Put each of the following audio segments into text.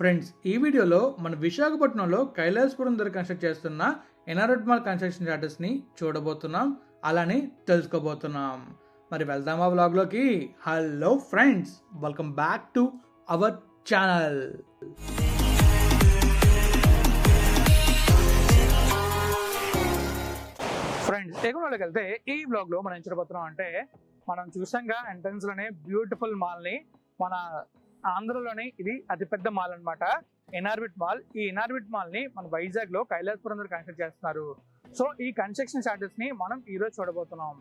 Friends, ఈ వీడియోలో మన విశాఖపట్నంలో కైలాసపురం దగ్గర కన్స్ట్రక్ట్ చేస్తున్న ఎన్ఆర్ఎట్ మాల్ కన్స్ట్రక్షన్ స్టాటస్ని చూడబోతున్నాం, అలానే తెలుసుకోబోతున్నాం. మరి వెళ్దామా వ్లాగ్లోకి? Hello friends, welcome back to our channel. Friends, ఎగువలోకి వెళ్తే ఈ బ్లాగ్లో మనం ఏం చూడబోతున్నాం అంటే, మనం చూసాంగా ఎంట్రన్స్లోనే బ్యూటిఫుల్ మాల్ని, మన ఆంధ్రలోనే ఇది అతిపెద్ద మాల్ అనమాట, ఎన్ఆర్బిట్ మాల్. ఈ ఎన్ఆర్బిట్ మాల్ ని మన వైజాగ్ లో కైలాసపురం దగ్గర కన్స్ట్రక్ట్ చేస్తున్నారు. సో ఈ కన్స్ట్రక్షన్ స్టాటస్ ని మనం ఈ రోజు చూడబోతున్నాం.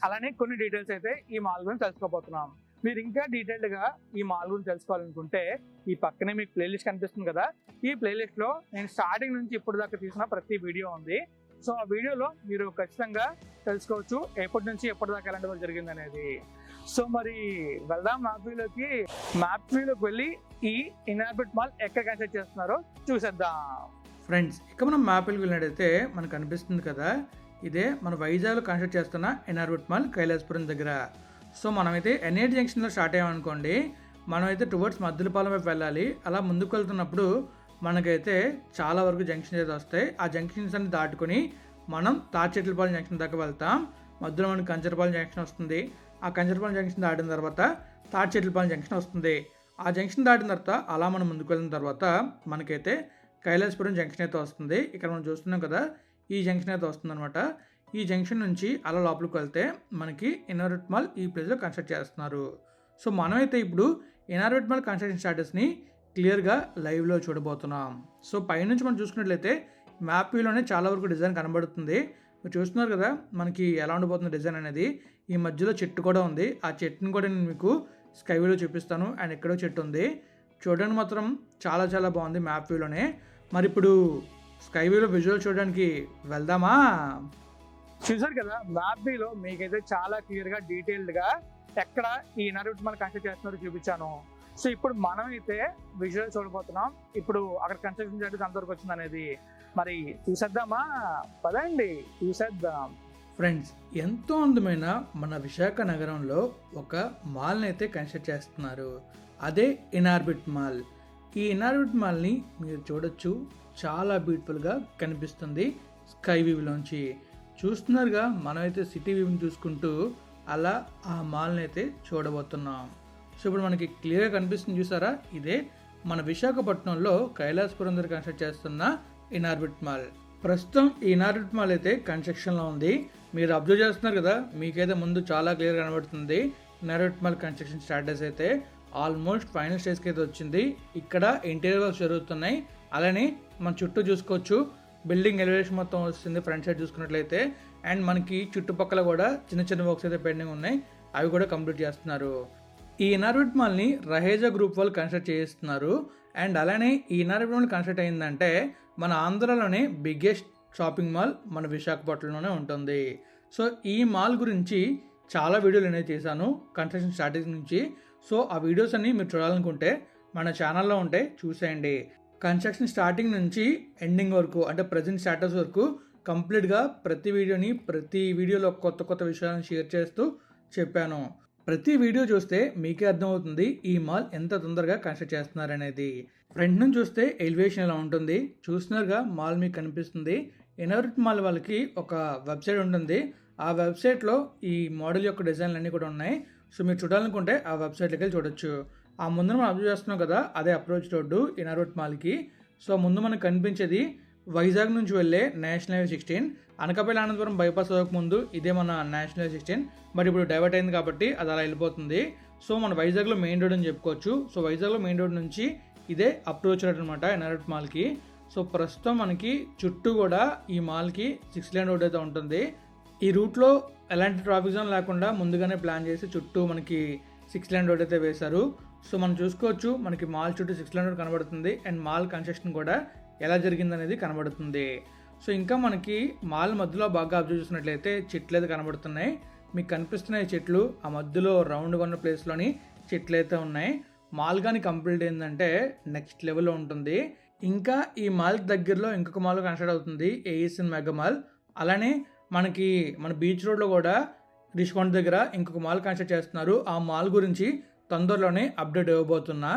అలానే కొన్ని డీటెయిల్స్ అయితే ఈ మాల్ గురించి తెలుసుకోబోతున్నాం. మీరు ఇంకా డీటెయిల్డ్ గా ఈ మాల్ గురించి తెలుసుకోవాలనుకుంటే ఈ పక్కనే మీకు ప్లేలిస్ట్ కనిపిస్తుంది కదా, ఈ ప్లేలిస్ట్ లో నేను స్టార్టింగ్ నుంచి ఇప్పుడు దాకా తీసిన ప్రతి వీడియో ఉంది. సో ఆ వీడియోలో మీరు ఖచ్చితంగా తెలుసుకోవచ్చు ఎప్పటి నుంచి ఎప్పటిదాకా ఎలాంటి వరకు జరిగింది అనేది. సో మరి వెళ్దాం మ్యాప్ వ్యూలోకి వెళ్ళి ఈ ఎన్ఆర్బిట్ మాల్ ఎక్కడ కన్స్ట్రక్ట్ చేస్తున్నారో చూసేద్దాం. ఫ్రెండ్స్, ఇక మనం మ్యాప్ వ్యూకి వెళ్ళినట్టయితే మనకు కనిపిస్తుంది కదా, ఇదే మన వైజాగ్లో కన్స్ట్రక్ట్ చేస్తున్న ఎన్ఆర్బిట్ మాల్ కైలాసపురం దగ్గర. సో మనమైతే ఎన్ఐటి జంక్షన్లో స్టార్ట్ అయ్యామనుకోండి, మనమైతే టువర్డ్స్ మద్దిలపాలెం వైపు వెళ్ళాలి. అలా ముందుకు వెళ్తున్నప్పుడు మనకైతే చాలా వరకు జంక్షన్స్ అయితే వస్తాయి. ఆ జంక్షన్స్ అన్ని దాటుకొని మనం తాడిచెట్లపాలెం జంక్షన్ దాకా వెళ్తాం. మధ్యలో మనకి కంచరపాలెం జంక్షన్ వస్తుంది. ఆ కంచరపాలెం జంక్షన్ దాటిన తర్వాత తాడిచెట్లపాలెం జంక్షన్ వస్తుంది. ఆ జంక్షన్ దాటిన తర్వాత అలా మనం ముందుకు వెళ్ళిన తర్వాత మనకైతే కైలాసపురం జంక్షన్ అయితే వస్తుంది. ఇక్కడ మనం చూస్తున్నాం కదా, ఈ జంక్షన్ అయితే వస్తుంది అనమాట. ఈ జంక్షన్ నుంచి అలా లోపలికి వెళ్తే మనకి ఎన్ఆర్బిట్ మాల్ ఈ ప్లేస్లో కన్స్ట్రక్ట్ చేస్తున్నారు. సో మనమైతే ఇప్పుడు ఎన్ఆర్బిట్ మాల్ కన్స్ట్రక్షన్ స్టాటస్ని క్లియర్గా లైవ్లో చూడబోతున్నాం. సో పైనుంచి మనం చూసుకున్నట్లయితే మ్యాప్ వ్యూలోనే చాలా వరకు డిజైన్ కనబడుతుంది. మీరు చూస్తున్నారు కదా మనకి ఎలా ఉండబోతుంది డిజైన్ అనేది. ఈ మధ్యలో చెట్టు కూడా ఉంది. ఆ చెట్టుని కూడా నేను మీకు స్కై వ్యూలో చూపిస్తాను. అండ్ ఎక్కడో చెట్టు ఉంది, చూడడానికి మాత్రం చాలా చాలా బాగుంది మ్యాప్ వ్యూలోనే. మరి ఇప్పుడు స్కై వ్యూలో విజువల్ చూడడానికి వెళ్దామా? చూసారు కదా, మ్యాప్ వ్యూలో మీకైతే చాలా క్లియర్గా డీటెయిల్డ్గా ఎక్కడ ఈ ఎన్ఆర్బిట్ మాల్ కన్స్ట్రక్ట్ చేస్తున్నారో చూపించాను. సో ఇప్పుడు మనం అయితే విజువల్ చూడబోతున్నాం. ఇప్పుడు అక్కడ కన్స్ట్రక్షన్ స్టాటస్ అంతవరకు వచ్చింది అనేది మరి చూసేద్దామా? పదండి చూసేద్దాం. ఫ్రెండ్స్, ఎంతో అందమైన మన విశాఖ నగరంలో ఒక మాల్ని అయితే కన్స్ట్రక్ట్ చేస్తున్నారు. అదే ఎన్ఆర్బిట్ మాల్. ఈ ఎన్ఆర్బిట్ మాల్ని మీరు చూడొచ్చు, చాలా బ్యూటిఫుల్గా కనిపిస్తుంది స్కై వ్యూలోంచి. చూస్తున్నారుగా, మనమైతే సిటీ వ్యూని చూసుకుంటూ అలా ఆ మాల్ని అయితే చూడబోతున్నాం. సో ఇప్పుడు మనకి క్లియర్గా కనిపిస్తుంది చూసారా, ఇదే మన విశాఖపట్నంలో కైలాసపురం దగ్గర కన్స్ట్రక్ట్ చేస్తున్న ఎన్ఆర్బిట్ మాల్. ప్రస్తుతం ఈ ఎన్ఆర్బిట్ మాల్ అయితే కన్స్ట్రక్షన్లో ఉంది. మీరు అబ్జర్వ్ చేస్తున్నారు కదా, మీకైతే ముందు చాలా క్లియర్గా కనబడుతుంది. ఎన్ఆర్బిట్ మాల్ కన్స్ట్రక్షన్ స్టాటస్ అయితే ఆల్మోస్ట్ ఫైనల్ స్టేజ్కి అయితే వచ్చింది. ఇక్కడ ఇంటీరియర్ వర్క్స్ జరుగుతున్నాయి. అలానే మన చుట్టూ చూసుకోవచ్చు, బిల్డింగ్ ఎలివేషన్ మొత్తం వస్తుంది ఫ్రంట్ సైడ్ చూసుకున్నట్లయితే. అండ్ మనకి చుట్టుపక్కల కూడా చిన్న చిన్న వర్క్స్ అయితే పెండింగ్ ఉన్నాయి, అవి కూడా కంప్లీట్ చేస్తున్నారు. ఈ ఎన్ఆర్బిట్ మాల్ని రహేజా గ్రూప్ వాళ్ళు కన్స్ట్రక్ట్ చేస్తున్నారు. అండ్ అలానే ఈ ఎన్ఆర్బిట్ మాల్ కన్స్ట్రక్ట్ అయిందంటే మన ఆంధ్రాలోనే బిగ్గెస్ట్ షాపింగ్ మాల్ మన విశాఖపట్నంలోనే ఉంటుంది. సో ఈ మాల్ గురించి చాలా వీడియోలు అనేది చేశాను కన్స్ట్రక్షన్ స్టార్టింగ్ నుంచి. సో ఆ వీడియోస్ అన్ని మీరు చూడాలనుకుంటే మన ఛానల్లో ఉంటే చూసేయండి. కన్స్ట్రక్షన్ స్టార్టింగ్ నుంచి ఎండింగ్ వరకు, అంటే ప్రజెంట్ స్టాటస్ వరకు కంప్లీట్గా ప్రతి వీడియోలో కొత్త కొత్త విషయాలను షేర్ చేస్తూ చెప్పాను. ప్రతి వీడియో చూస్తే మీకే అర్థమవుతుంది ఈ మాల్ ఎంత తొందరగా కన్స్ట్రక్ట్ చేస్తున్నారనేది. ఫ్రంట్ నుంచి చూస్తే ఎలివేషన్ ఎలా ఉంటుంది చూస్తున్నారుగా, మాల్ మీకు కనిపిస్తుంది. ఎన్ఆర్బిట్ మాల్ వాళ్ళకి ఒక వెబ్సైట్ ఉంటుంది. ఆ వెబ్సైట్లో ఈ మోడల్ యొక్క డిజైన్లు అన్నీ కూడా ఉన్నాయి. సో మీరు చూడాలనుకుంటే ఆ వెబ్సైట్లోకి వెళ్ళి చూడొచ్చు. ఆ ముందు మనం అబ్జర్వ్ చేస్తున్నాం కదా, అదే అప్రోచ్ రోడ్డు ఎన్ఆర్బిట్ మాల్కి. సో ముందు మనకు కనిపించేది వైజాగ్ నుంచి వెళ్ళే national highway 16. Anakapalli Anandapuram bypass ముందు ఇదే మన నేషనల్ హైవే 16. బట్ ఇప్పుడు డైవర్ట్ అయింది కాబట్టి అది అలా వెళ్ళిపోతుంది. సో మన వైజాగ్లో మెయిన్ రోడ్ అని చెప్పుకోవచ్చు. సో వైజాగ్లో మెయిన్ రోడ్ నుంచి ఇదే అప్రోచ్ రోడ్ అనమాట ఎన్ఆర్బిట్ మాల్కి. సో ప్రస్తుతం మనకి చుట్టూ కూడా ఈ మాల్కి 6 లేన్ రోడ్ అయితే ఉంటుంది. ఈ రూట్లో ఎలాంటి ట్రాఫిక్ జోన్ లేకుండా ముందుగానే ప్లాన్ చేసి చుట్టూ మనకి 6 లేన్ రోడ్ అయితే వేశారు. సో మనం చూసుకోవచ్చు, మనకి మాల్ చుట్టూ 6 లేన్ రోడ్ కనబడుతుంది. అండ్ మాల్ కన్స్ట్రక్షన్ కూడా ఎలా జరిగిందనేది కనబడుతుంది. సో ఇంకా మనకి మాల్ మధ్యలో బాగా అబ్జర్వ్ చేసినట్లయితే చెట్లు అయితే కనబడుతున్నాయి. మీకు కనిపిస్తున్నాయి చెట్లు, ఆ మధ్యలో రౌండ్గా ఉన్న ప్లేస్లోని చెట్లు అయితే ఉన్నాయి. మాల్ కానీ కంప్లీట్ అయిందంటే నెక్స్ట్ లెవెల్లో ఉంటుంది. ఇంకా ఈ మాల్ దగ్గరలో ఇంకొక మాల్ కన్స్ట్రక్ట్ అవుతుంది, ఏఎస్ఎన్ మెగా మాల్. అలానే మనకి మన బీచ్ రోడ్లో కూడా రిషికొండ దగ్గర ఇంకొక మాల్ కన్స్ట్రక్ట్ చేస్తున్నారు. ఆ మాల్ గురించి తొందరలోనే అప్డేట్ ఇవ్వబోతున్నా.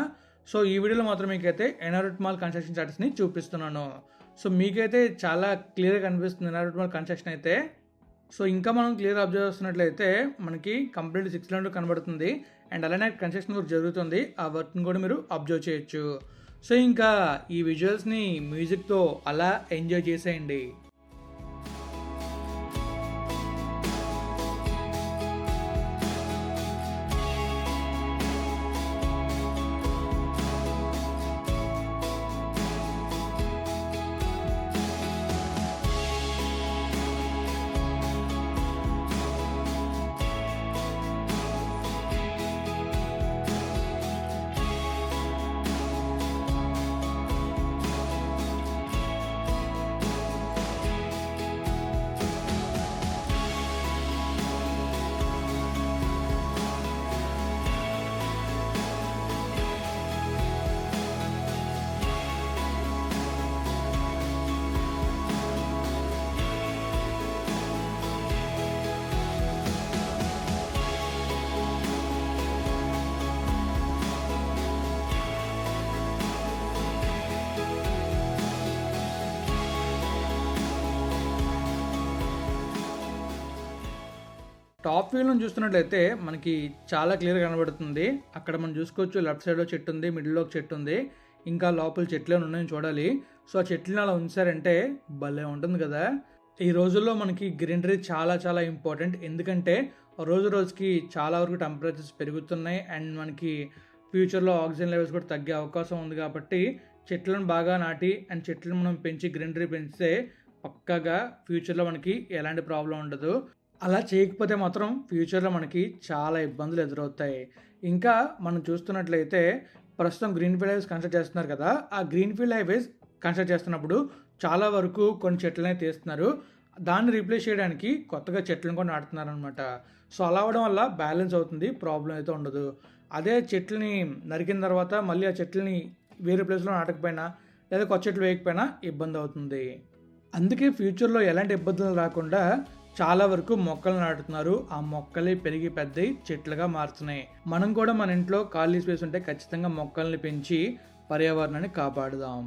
సో ఈ వీడియోలో మాత్రం మీకైతే ఎన్ఆర్బిట్ మాల్ కన్స్ట్రక్షన్ స్టాటస్ని చూపిస్తున్నాను. సో మీకైతే చాలా క్లియర్గా కనిపిస్తుంది ఎన్ఆర్బిట్ మాల్ కన్స్ట్రక్షన్ అయితే. సో ఇంకా మనం క్లియర్ అబ్జర్వ్ చేస్తున్నట్లయితే మనకి కంప్లీట్ 6 ల్యాండ్ కనబడుతుంది అండ్ అలానే కన్స్ట్రక్షన్ వర్క్ జరుగుతుంది. ఆ వర్క్ని కూడా మీరు అబ్జర్వ్ చేయొచ్చు. సో ఇంకా ఈ విజువల్స్ని మ్యూజిక్తో అలా ఎంజాయ్ చేసేయండి. టాప్ వ్యూలో చూస్తున్నట్లయితే మనకి చాలా క్లియర్గా కనబడుతుంది. అక్కడ మనం చూసుకోవచ్చు లెఫ్ట్ సైడ్లో చెట్టు ఉంది, మిడిల్లో ఒక చెట్టు ఉంది, ఇంకా లోపల చెట్లు ఉన్నాయని చూడాలి. సో ఆ చెట్లను అలా ఉంచారంటే భలే ఉంటుంది కదా. ఈ రోజుల్లో మనకి గ్రీనరీ చాలా చాలా ఇంపార్టెంట్. ఎందుకంటే రోజు రోజుకి చాలా వరకు టెంపరేచర్స్ పెరుగుతున్నాయి అండ్ మనకి ఫ్యూచర్లో ఆక్సిజన్ లెవెల్స్ కూడా తగ్గే అవకాశం ఉంది. కాబట్టి చెట్లను బాగా నాటి అండ్ చెట్లను మనం పెంచి గ్రీనరీ పెంచితే పక్కాగా ఫ్యూచర్లో మనకి ఎలాంటి ప్రాబ్లం ఉండదు. అలా చేయకపోతే మాత్రం ఫ్యూచర్లో మనకి చాలా ఇబ్బందులు ఎదురవుతాయి. ఇంకా మనం చూస్తున్నట్లయితే ప్రస్తుతం గ్రీన్ఫీల్డ్ హైవేస్ కన్స్ట్రక్ట్ చేస్తున్నారు కదా. ఆ గ్రీన్ఫీల్డ్ హైవేస్ కన్స్ట్రక్ట్ చేస్తున్నప్పుడు చాలా వరకు కొన్ని చెట్లనే తీస్తున్నారు. దాన్ని రీప్లేస్ చేయడానికి కొత్తగా చెట్లను కూడా నాటుతున్నారు అనమాట. సో అలా అవడం వల్ల బ్యాలెన్స్ అవుతుంది, ప్రాబ్లం అయితే ఉండదు. అదే చెట్లని నరికిన తర్వాత మళ్ళీ ఆ చెట్లని వేరే ప్లేస్లో నాటకపోయినా లేదా కొత్త చెట్లు వేయకపోయినా ఇబ్బంది అవుతుంది. అందుకే ఫ్యూచర్లో ఎలాంటి ఇబ్బందులు రాకుండా చాలా వరకు మొక్కలు నాటుతున్నారు. ఆ మొక్కలే పెరిగి పెద్దవి చెట్లుగా మారుతున్నాయి. మనం కూడా మన ఇంట్లో ఖాళీ స్పేస్ ఉంటే ఖచ్చితంగా మొక్కల్ని పెంచి పర్యావరణాన్ని కాపాడుదాం.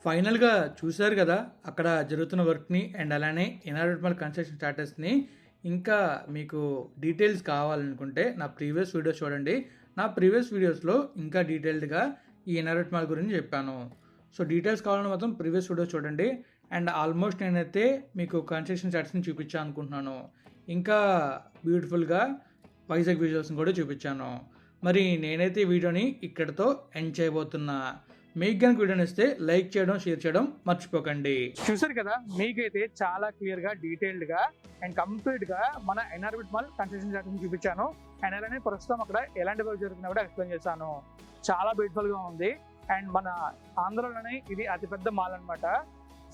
ఫైనల్గా చూశారు కదా అక్కడ జరుగుతున్న వర్క్ని అండ్ అలానే ఎన్ఆర్బిట్ మాల్ కన్స్ట్రక్షన్ స్టాటస్ని. ఇంకా మీకు డీటెయిల్స్ కావాలనుకుంటే నా ప్రీవియస్ వీడియోస్ చూడండి. నా ప్రీవియస్ వీడియోస్లో ఇంకా డీటెయిల్డ్గా ఈ ఎన్ఆర్బిట్ మాల్ గురించి చెప్పాను. సో డీటెయిల్స్ కావాలని మాత్రం ప్రీవియస్ వీడియోస్ చూడండి. అండ్ ఆల్మోస్ట్ నేనైతే మీకు కన్స్ట్రక్షన్ స్టాటస్ని చూపించాను అనుకుంటున్నాను. ఇంకా బ్యూటిఫుల్గా వైజాగ్ విజువల్స్ని కూడా చూపించాను. మరి నేనైతే ఈ వీడియోని ఇక్కడితో ఎండ్ చేయబోతున్నా. మీకు కనుక వీడియోని ఇస్తే లైక్ చేయడం, షేర్ చేయడం మర్చిపోకండి. చూసారు కదా, మీకైతే చాలా క్లియర్గా, డీటెయిల్డ్గా అండ్ కంప్లీట్గా మన ఎన్ఆర్బిట్ మాల్ కన్స్ట్రక్షన్ స్టాటస్ని చూపించాను. అండ్ అలానే ప్రస్తుతం అక్కడ ఎలాంటి వర్క్ జరుగుతున్నా కూడా ఎక్స్ప్లెయిన్ చేశాను. చాలా బ్యూటిఫుల్గా ఉంది. అండ్ మన ఆంధ్రలోనే ఇది అతిపెద్ద మాల్ అనమాట.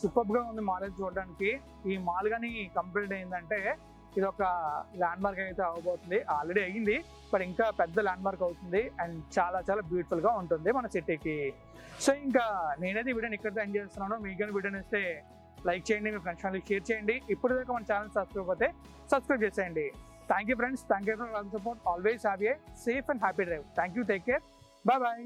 సూపర్గా ఉంది మాల్ చూడడానికి. ఈ మాల్ కానీ కంప్లీట్ అయిందంటే ఇది ఒక ల్యాండ్ మార్క్ అయితే అవ్వబోతుంది. ఆల్రెడీ అయ్యింది, బట్ ఇంకా పెద్ద ల్యాండ్ మార్క్ అవుతుంది. అండ్ చాలా చాలా బ్యూటిఫుల్గా ఉంటుంది మన సిటీకి. సో ఇంకా నేనైతే ఈ వీడియోని ఇక్కడితో ఎండ్ చేస్తున్నాను. మీకు కానీ వీడియోని ఇస్తే లైక్ చేయండి, మీ ఫ్రెండ్స్ ఫ్యామిలీకి షేర్ చేయండి. ఇప్పుడు దాకా మన ఛానల్ సబ్స్క్రైబ్ అయితే సబ్స్క్రైబ్ చేసేయండి. Thank you friends, thank you for support. Always have a safe and happy drive. Thank you, take care, bye bye.